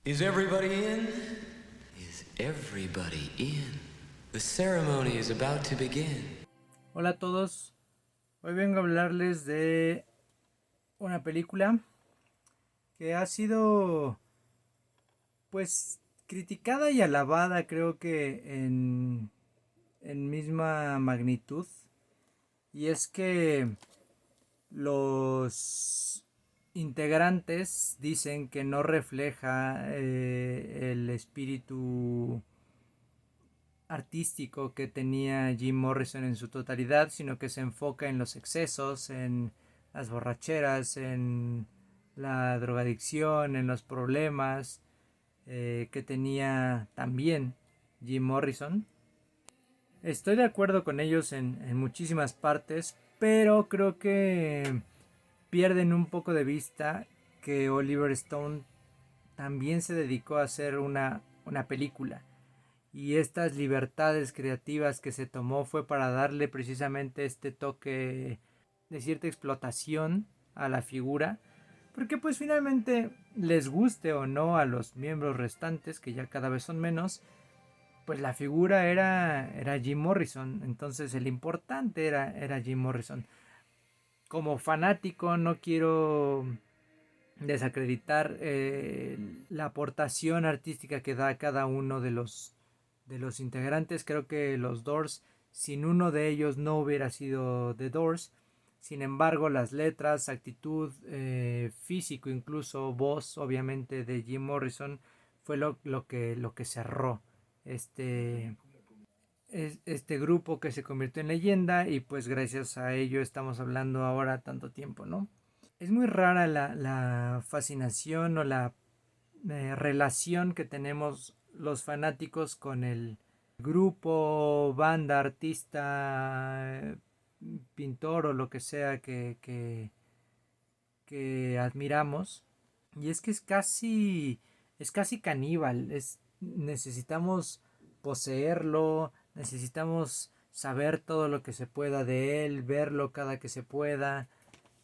Is everybody in? Is everybody in? The ceremony is about to begin. Hola a todos, hoy vengo a hablarles de una película que ha sido pues criticada y alabada, creo que en misma magnitud, y es que los integrantes dicen que no refleja el espíritu artístico que tenía Jim Morrison en su totalidad, sino que se enfoca en los excesos, en las borracheras, en la drogadicción, en los problemas que tenía también Jim Morrison. Estoy de acuerdo con ellos en muchísimas partes, pero creo que pierden un poco de vista que Oliver Stone también se dedicó a hacer una película, y estas libertades creativas que se tomó fue para darle precisamente este toque de cierta explotación a la figura, porque pues finalmente, les guste o no a los miembros restantes, que ya cada vez son menos, pues la figura era Jim Morrison. Entonces el importante era Jim Morrison. Como fanático no quiero desacreditar la aportación artística que da cada uno de los integrantes. Creo que los Doors, sin uno de ellos no hubiera sido The Doors. Sin embargo, las letras, actitud, físico, incluso voz, obviamente, de Jim Morrison fue lo que cerró este, este grupo que se convirtió en leyenda, y pues gracias a ello estamos hablando ahora tanto tiempo, ¿no? Es muy rara la fascinación o la relación que tenemos los fanáticos con el grupo, banda, artista, pintor o lo que sea que admiramos. Y es que es casi caníbal. Necesitamos poseerlo, necesitamos saber todo lo que se pueda de él, verlo cada que se pueda.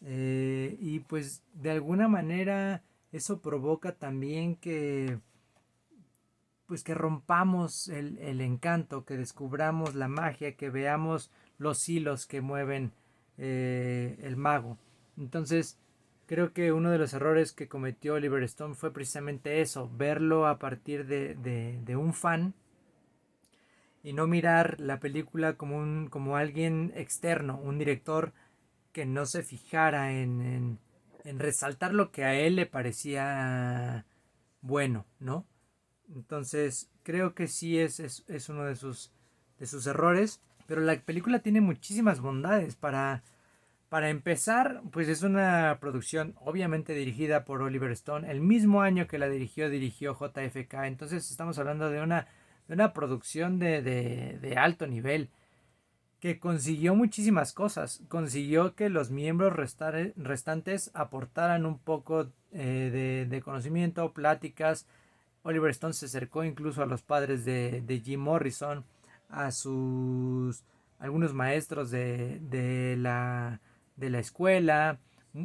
Y pues de alguna manera eso provoca también que pues que rompamos el encanto, que descubramos la magia, que veamos los hilos que mueven el mago. Entonces creo que uno de los errores que cometió Oliver Stone fue precisamente eso, verlo a partir de un fan, y no mirar la película como alguien externo, un director que no se fijara en resaltar lo que a él le parecía bueno, ¿no? Entonces, creo que sí es uno de sus errores, pero la película tiene muchísimas bondades. Para empezar, pues es una producción obviamente dirigida por Oliver Stone. El mismo año que la dirigió JFK. Entonces estamos hablando de una producción de alto nivel, que consiguió muchísimas cosas. Consiguió que los miembros restantes aportaran un poco de conocimiento, pláticas. Oliver Stone se acercó incluso a los padres de Jim Morrison, a sus algunos maestros de la escuela,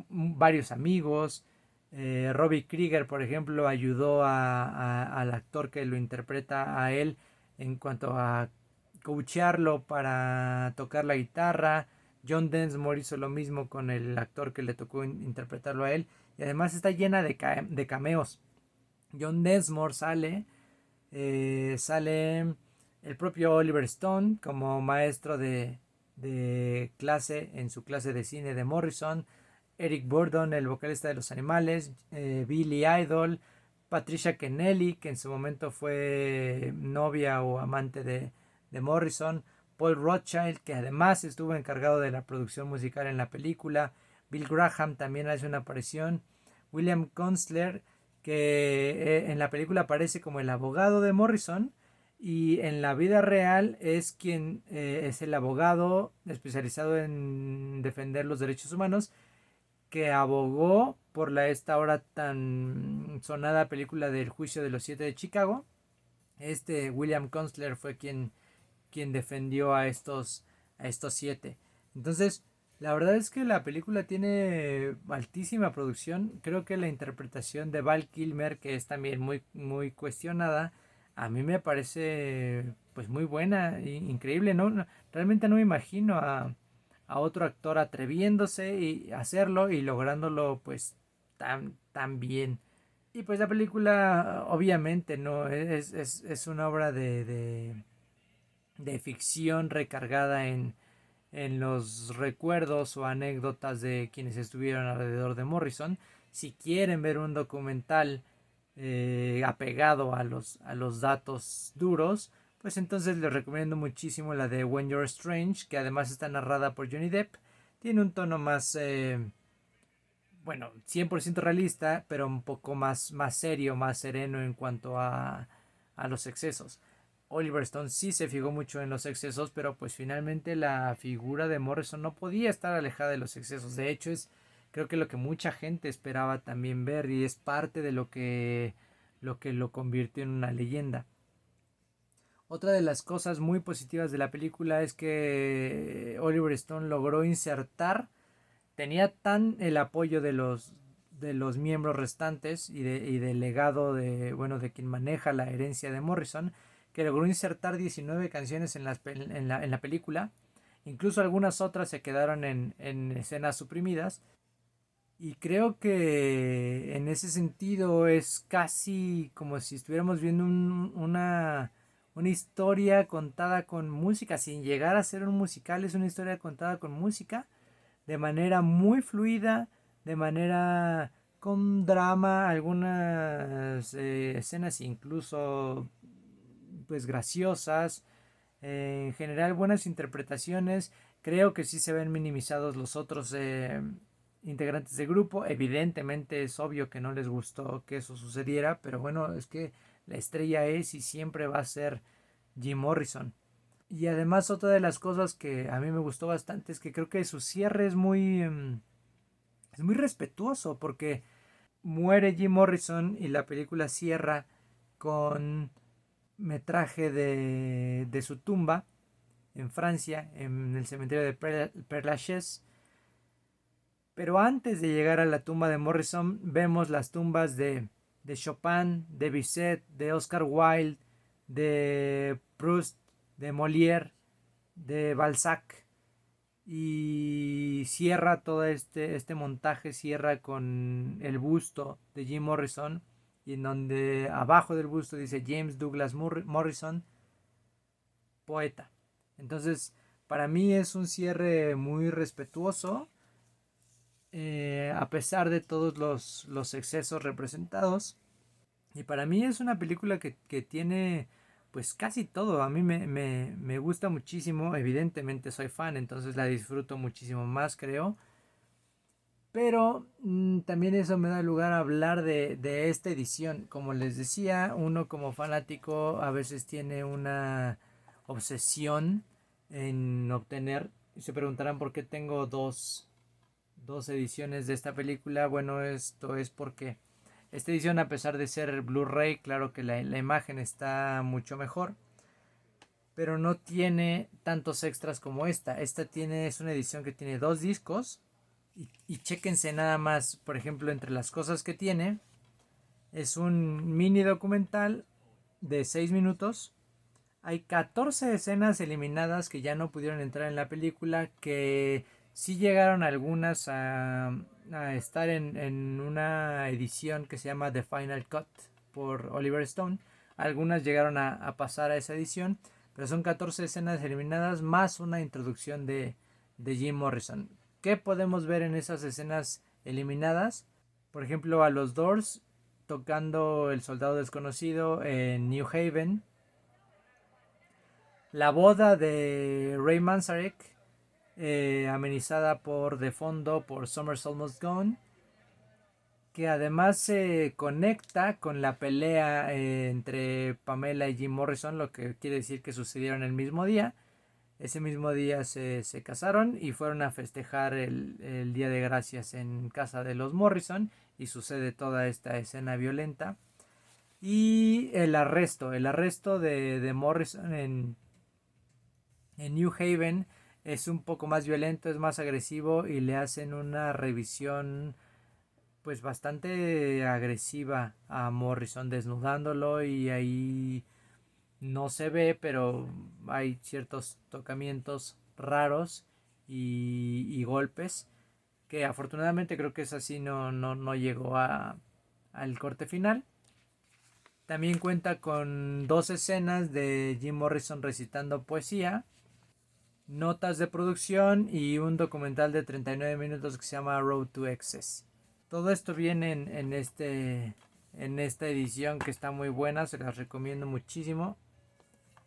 varios amigos. Robbie Krieger, por ejemplo, ayudó al actor que lo interpreta a él en cuanto a coachearlo para tocar la guitarra. John Densmore hizo lo mismo con el actor que le tocó interpretarlo a él. Y además está llena de cameos. John Densmore sale el propio Oliver Stone como maestro de clase en su clase de cine de Morrison, Eric Burdon, el vocalista de Los Animales, Billy Idol, Patricia Kennelly, que en su momento fue novia o amante de Morrison, Paul Rothchild, que además estuvo encargado de la producción musical en la película, Bill Graham también hace una aparición, William Kunstler, que en la película aparece como el abogado de Morrison, y en la vida real es quien es el abogado especializado en defender los derechos humanos, que abogó por esta ahora tan sonada película del Juicio de los Siete de Chicago. William Kunstler fue quien defendió a estos siete. Entonces, La verdad es que la película tiene altísima producción. Creo que la interpretación de Val Kilmer, que es también muy cuestionada, a mí me parece pues muy buena e increíble. Realmente no me imagino a otro actor atreviéndose y hacerlo y lográndolo pues tan bien. Y pues la película obviamente no es una obra de ficción recargada en los recuerdos o anécdotas de quienes estuvieron alrededor de Morrison. Si quieren ver un documental apegado a los datos duros, pues entonces les recomiendo muchísimo la de When You're Strange, que además está narrada por Johnny Depp. Tiene un tono más, bueno, 100% realista, pero un poco más serio, más sereno en cuanto a los excesos. Oliver Stone sí se fijó mucho en los excesos, pero pues finalmente la figura de Morrison no podía estar alejada de los excesos. De hecho, es creo que lo que mucha gente esperaba también ver y es parte de lo que lo convirtió en una leyenda. Otra de las cosas muy positivas de la película es que Oliver Stone logró insertar, tenía tan el apoyo de los miembros restantes y del legado de, bueno, de quien maneja la herencia de Morrison, que logró insertar 19 canciones en la película. Incluso algunas otras se quedaron en escenas suprimidas. Y creo que en ese sentido es casi como si estuviéramos viendo una historia contada con música, sin llegar a ser un musical, es una historia contada con música de manera muy fluida, de manera con drama, algunas escenas incluso pues graciosas, en general buenas interpretaciones. Creo que sí se ven minimizados los otros integrantes del grupo. Evidentemente es obvio que no les gustó que eso sucediera, pero bueno, es que la estrella es y siempre va a ser Jim Morrison. Y además otra de las cosas que a mí me gustó bastante es que creo que su cierre es muy respetuoso porque muere Jim Morrison y la película cierra con metraje de su tumba en Francia, en el cementerio de Père Lachaise. Pero antes de llegar a la tumba de Morrison, vemos las tumbas de Chopin, de Bizet, de Oscar Wilde, de Proust, de Molière, de Balzac. Y cierra todo este montaje, cierra con el busto de Jim Morrison, y en donde abajo del busto dice James Douglas Morrison, poeta. Entonces, para mí es un cierre muy respetuoso, a pesar de todos los excesos representados. Y para mí es una película que tiene pues casi todo. A mí me gusta muchísimo. Evidentemente soy fan, entonces la disfruto muchísimo más, creo. Pero también eso me da lugar a hablar de esta edición. Como les decía, uno como fanático a veces tiene una obsesión en obtener. Y se preguntarán por qué tengo dos ediciones de esta película. Bueno, esto es porque esta edición, a pesar de ser Blu-ray, claro que la imagen está mucho mejor, pero no tiene tantos extras como esta. Es una edición que tiene dos discos. Y chéquense nada más, por ejemplo, entre las cosas que tiene, es un mini documental de 6 minutos. Hay 14 escenas eliminadas que ya no pudieron entrar en la película, que sí llegaron algunas a estar en una edición que se llama The Final Cut por Oliver Stone. Algunas llegaron a pasar a esa edición, pero son 14 escenas eliminadas más una introducción de Jim Morrison. ¿Qué podemos ver en esas escenas eliminadas? Por ejemplo, a los Doors tocando El Soldado Desconocido en New Haven, la boda de Ray Manzarek, amenizada por de fondo por Summer's Almost Gone, que además se conecta con la pelea entre Pamela y Jim Morrison, lo que quiere decir que sucedieron el mismo día. Ese mismo día se casaron y fueron a festejar el Día de Gracias en casa de los Morrison, y sucede toda esta escena violenta. Y el arresto de Morrison en New Haven es un poco más violento, es más agresivo y le hacen una revisión pues bastante agresiva a Morrison desnudándolo y ahí no se ve, pero hay ciertos tocamientos raros y golpes que afortunadamente creo que es así, no llegó al corte final. También cuenta con dos escenas de Jim Morrison recitando poesía, notas de producción y un documental de 39 minutos que se llama Road to Excess. Todo esto viene en esta edición que está muy buena, se las recomiendo muchísimo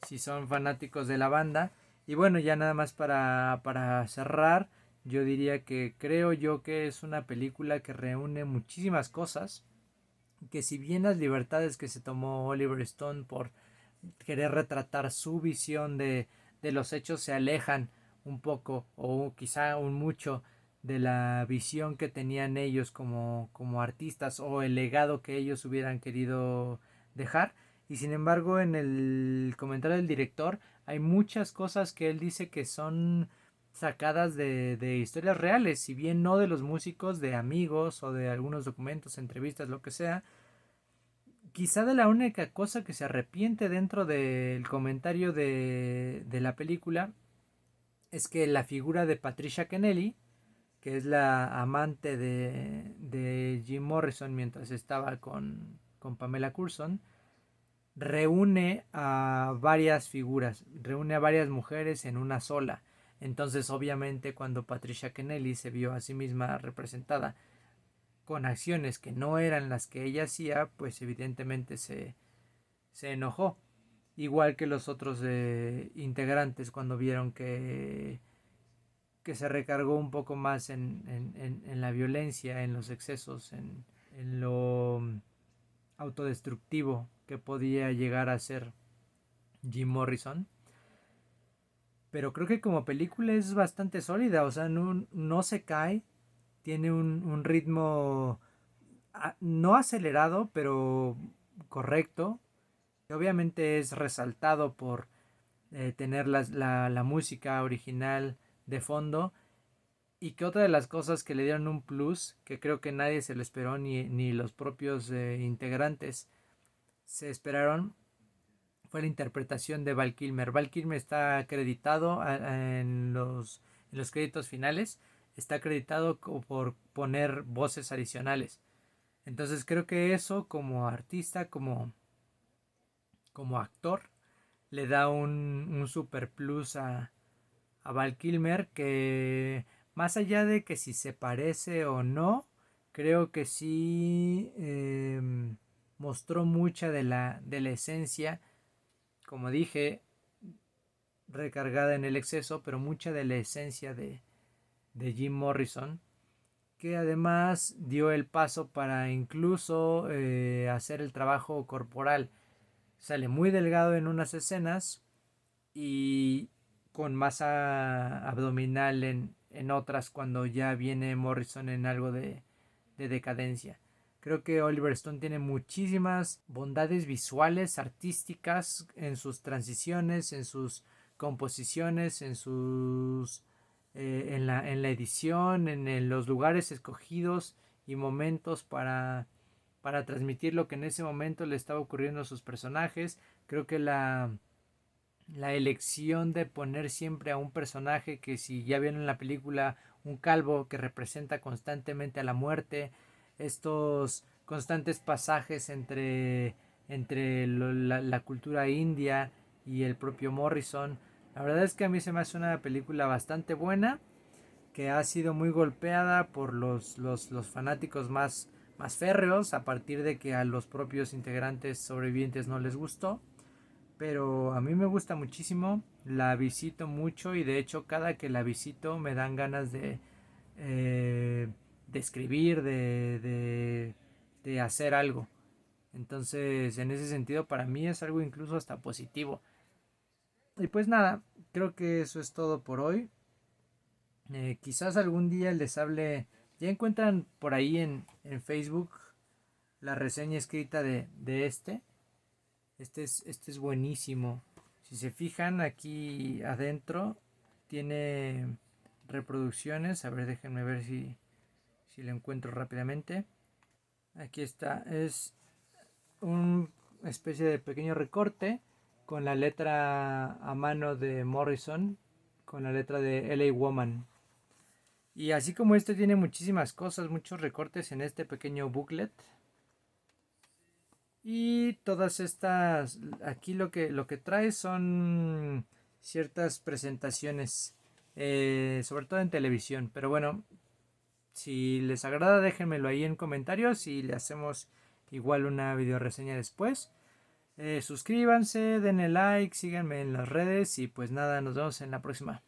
si son fanáticos de la banda. Y bueno, ya nada más para cerrar, yo diría que creo yo que es una película que reúne muchísimas cosas, que si bien las libertades que se tomó Oliver Stone por querer retratar su visión de los hechos se alejan un poco o quizá un mucho de la visión que tenían ellos como artistas o el legado que ellos hubieran querido dejar. Y sin embargo, en el comentario del director hay muchas cosas que él dice que son sacadas de historias reales, si bien no de los músicos, de amigos o de algunos documentos, entrevistas, lo que sea. Quizá de la única cosa que se arrepiente dentro del comentario de la película es que la figura de Patricia Kennelly, que es la amante de Jim Morrison mientras estaba con Pamela Courson, reúne a varias figuras, reúne a varias mujeres en una sola. Entonces, obviamente, cuando Patricia Kennelly se vio a sí misma representada con acciones que no eran las que ella hacía, pues evidentemente se enojó. Igual que los otros integrantes cuando vieron que se recargó un poco más en la violencia, en los excesos, en lo autodestructivo que podía llegar a ser Jim Morrison. Pero creo que como película es bastante sólida, o sea, no se cae, tiene un ritmo no acelerado, pero correcto. Obviamente es resaltado por tener la música original de fondo. Y que otra de las cosas que le dieron un plus, que creo que nadie se lo esperó, ni los propios integrantes se esperaron, fue la interpretación de Val Kilmer. Val Kilmer está acreditado en los créditos finales, está acreditado por poner voces adicionales. Entonces creo que eso como artista, como actor, le da un super plus a Val Kilmer que más allá de que si se parece o no, creo que sí mostró mucha de la esencia, como dije, recargada en el exceso, pero mucha de la esencia de Jim Morrison, que además dio el paso para incluso hacer el trabajo corporal. Sale muy delgado en unas escenas y con masa abdominal en otras cuando ya viene Morrison en algo de decadencia. Creo que Oliver Stone tiene muchísimas bondades visuales, artísticas en sus transiciones, en sus composiciones, en la edición, en los lugares escogidos y momentos para transmitir lo que en ese momento le estaba ocurriendo a sus personajes. Creo que la elección de poner siempre a un personaje que si ya vieron en la película un calvo que representa constantemente a la muerte, estos constantes pasajes entre la cultura india y el propio Morrison. La verdad es que a mí se me hace una película bastante buena, que ha sido muy golpeada por los fanáticos más férreos, a partir de que a los propios integrantes sobrevivientes no les gustó. Pero a mí me gusta muchísimo, la visito mucho y de hecho cada que la visito me dan ganas de escribir, de hacer algo. Entonces, en ese sentido, para mí es algo incluso hasta positivo. Y pues nada, creo que eso es todo por hoy. Quizás algún día les hable, ya encuentran por ahí en Facebook la reseña escrita de este. Este es buenísimo. Si se fijan aquí adentro, tiene reproducciones. A ver, déjenme ver si lo encuentro rápidamente. Aquí está. Es una especie de pequeño recorte con la letra a mano de Morrison, con la letra de LA Woman. Y así como este tiene muchísimas cosas, muchos recortes en este pequeño booklet. Y todas estas, aquí lo que trae son ciertas presentaciones, sobre todo en televisión. Pero bueno, si les agrada, déjenmelo ahí en comentarios y le hacemos igual una video reseña después. Suscríbanse, denle like, síganme en las redes y pues nada, nos vemos en la próxima.